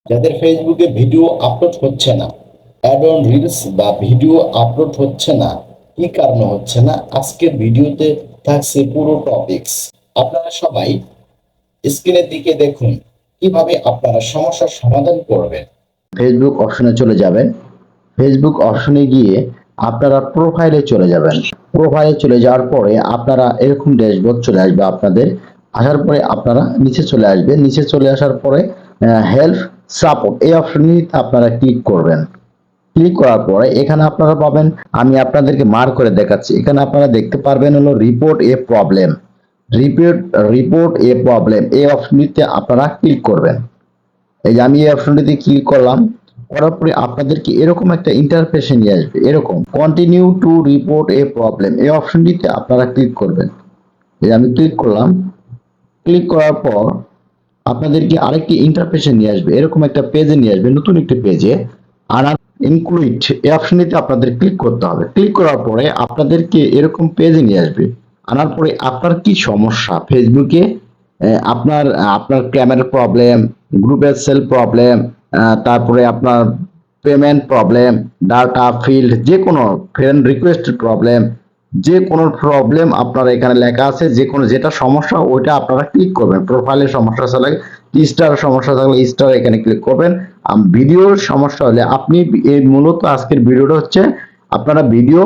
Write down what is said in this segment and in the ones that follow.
যাদের ফেসবুকে video upload হচ্ছে না, অ্যাড অন রিলস বা ভিডিও আপলোড হচ্ছে না, কি কারণে হচ্ছে না, আজকের ভিডিওতে থাকছে পুরো টপিকস। আপনারা সবাই স্ক্রিনের দিকে দেখুন কিভাবে আপনারা সমস্যার সমাধান করবেন। ফেসবুক অপশনে চলে যাবেন। ফেসবুক অপশনে গিয়ে আপনারা প্রোফাইলে চলে যাবেন। প্রোফাইলে চলে যাওয়ার পরে আপনারা এরকম ড্যাশবোর্ড চলে আসবে আপনাদের। আসার পরে আপনারা নিচে চলে আসবে। নিচে চলে আসার পরে হেল্প সাপোর্ট এই অপশনে আপনারা ক্লিক করবেন। ক্লিক করার পরে এখানে আপনারা পাবেন, আমি আপনাদেরকে মার্ক করে দেখাচ্ছি। এখানে আপনারা দেখতে পারবেন হলো রিপোর্ট এ প্রবলেম। রিপোর্ট রিপোর্ট এ প্রবলেম এই অপশনটিতে আপনারা ক্লিক করবেন। এই যে আমি এই অপশনটিতে ক্লিক করলাম। করার পরে আপনাদেরকে এরকম একটা ইন্টারফেসে নিয়ে আসবে, এরকম continue to report A problem এই অপশনটিতে আপনারা ক্লিক করবেন। এই যে আমি ক্লিক করলাম। ক্লিক করার পর আপনাদেরকে আরেকটি ইন্টারফেসে নিয়ে আসবে, এরকম একটা পেজে নিয়ে আসবে, নতুন একটি পেজে। আর ইনক্লুড এই অপশনটিতে আপনাদের ক্লিক করতে হবে। ক্লিক করার পরে আপনাদেরকে এরকম পেজে নিয়ে আসবে। আনার পরে আপনার কি সমস্যা ফেসবুকে, আপনার আপনার ক্যামেরার প্রবলেম, গ্রুপের সেল প্রবলেম, তারপরে আপনার পেমেন্ট প্রবলেম, ডাটা ফিল্ড, যে কোনো ফ্রেন্ড রিকোয়েস্ট প্রবলেম, যে কোনো প্রবলেম আপনার এখানে লেখা আছে। যে কোনো যেটা সমস্যা ওইটা আপনারা ক্লিক করবেন। প্রোফাইলের সমস্যা থাকলে স্টার সমস্যা থাকলে স্টার এখানে ক্লিক করবেন। ভিডিওর সমস্যা হলে আপনি এই মূলত আজকের ভিডিওটা হচ্ছে আপনারা ভিডিও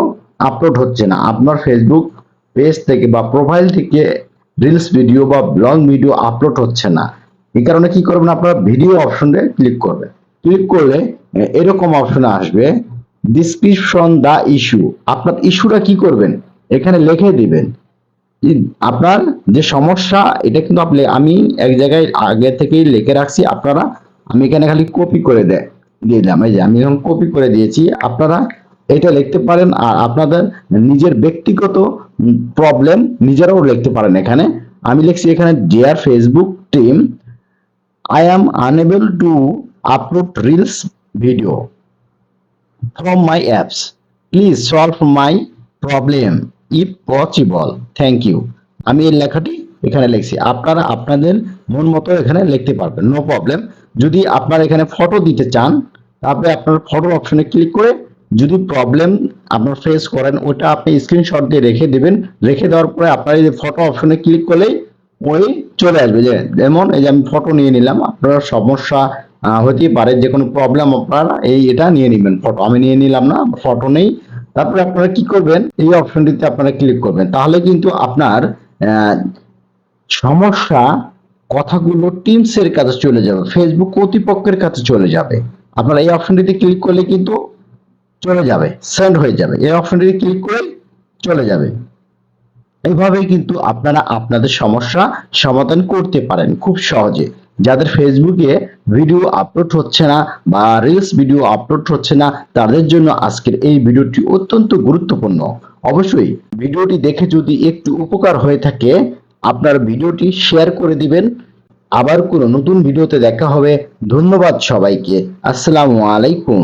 আপলোড হচ্ছে না আপনার ফেসবুক পেজ থেকে বা প্রোফাইল থেকে, রিলস ভিডিও বা লং ভিডিও আপলোড হচ্ছে না। এই কারণে কি করবেন, আপনারা ভিডিও অপশনে ক্লিক করবেন। ক্লিক করলে এরকম অপশন আসবে, ডিসক্রিপশন দা ইস্যু। আপনার ইস্যুটা কি করবেন এখানে লিখে দিবেন। আপনার যে সমস্যা এটা কিন্তু আমি এক জায়গায় আগে থেকেই লিখে রাখছি, আপনারা আমি এখানে খালি কপি করে দিয়ে দিলাম। এই যে আমি এখন কপি করে দিয়েছি, আপনারা এটা লিখতে পারেন। আর আপনাদের নিজের ব্যক্তিগত প্রবলেম নিজেরাও লিখতে পারেন। এখানে আমি লিখছি এখানে, dear Facebook team, I am unable to upload reels video from my apps. Please solve my problem if possible. Thank you. আমি এই লেখাটি এখানে লিখছি, আপনারা আপনাদের মন মতো এখানে লিখতে পারবেন, নো প্রবলেম। যদি আপনারা এখানে ফটো দিতে চান, তারপরে আপনার ফটো অপশনে ক্লিক করে যদি প্রবলেম আপনার ফেস করেন ওটা আপনি স্ক্রিনশট দিয়ে রেখে দিবেন। রেখে দেওয়ার পরে আপনার এই যে ফটো অপশনে ক্লিক করলেই ওই চলে আসবে। যে যেমন এই যে আমি ফটো নিয়ে নিলাম, আপনার সমস্যা হতেই পারে, যে কোনো প্রবলেম আপনারা এটা নিয়ে নেবেন। ফটো আমি নিয়ে নিলাম না, ফটো নেই। তারপরে আপনারা কি করবেন, এই অপশনটিতে আপনারা ক্লিক করবেন। তাহলে কিন্তু আপনার সমস্যা কথাগুলো টিমস এর কাছে চলে যাবে, ফেসবুক কর্তৃপক্ষের কাছে চলে যাবে। আপনারা এই অপশনটিতে ক্লিক করলে কিন্তু চলে যাবে, সেন্ড হয়ে যাবে। এই অপশনটিতে ক্লিক করে চলে যাবে। এইভাবেই কিন্তু আপনারা আপনাদের সমস্যা সমাধান করতে পারেন খুব সহজে। যাদের ফেসবুকে ভিডিও আপলোড হচ্ছে না বা রিলস ভিডিও আপলোড হচ্ছে না, তাদের জন্য আজকের এই ভিডিওটি অত্যন্ত গুরুত্বপূর্ণ। অবশ্যই ভিডিওটি দেখে যদি একটু উপকার হয়ে থাকে, আপনার ভিডিওটি শেয়ার করে দিবেন। আবার কোনো নতুন ভিডিওতে দেখা হবে। ধন্যবাদ সবাইকে। আসসালামু আলাইকুম।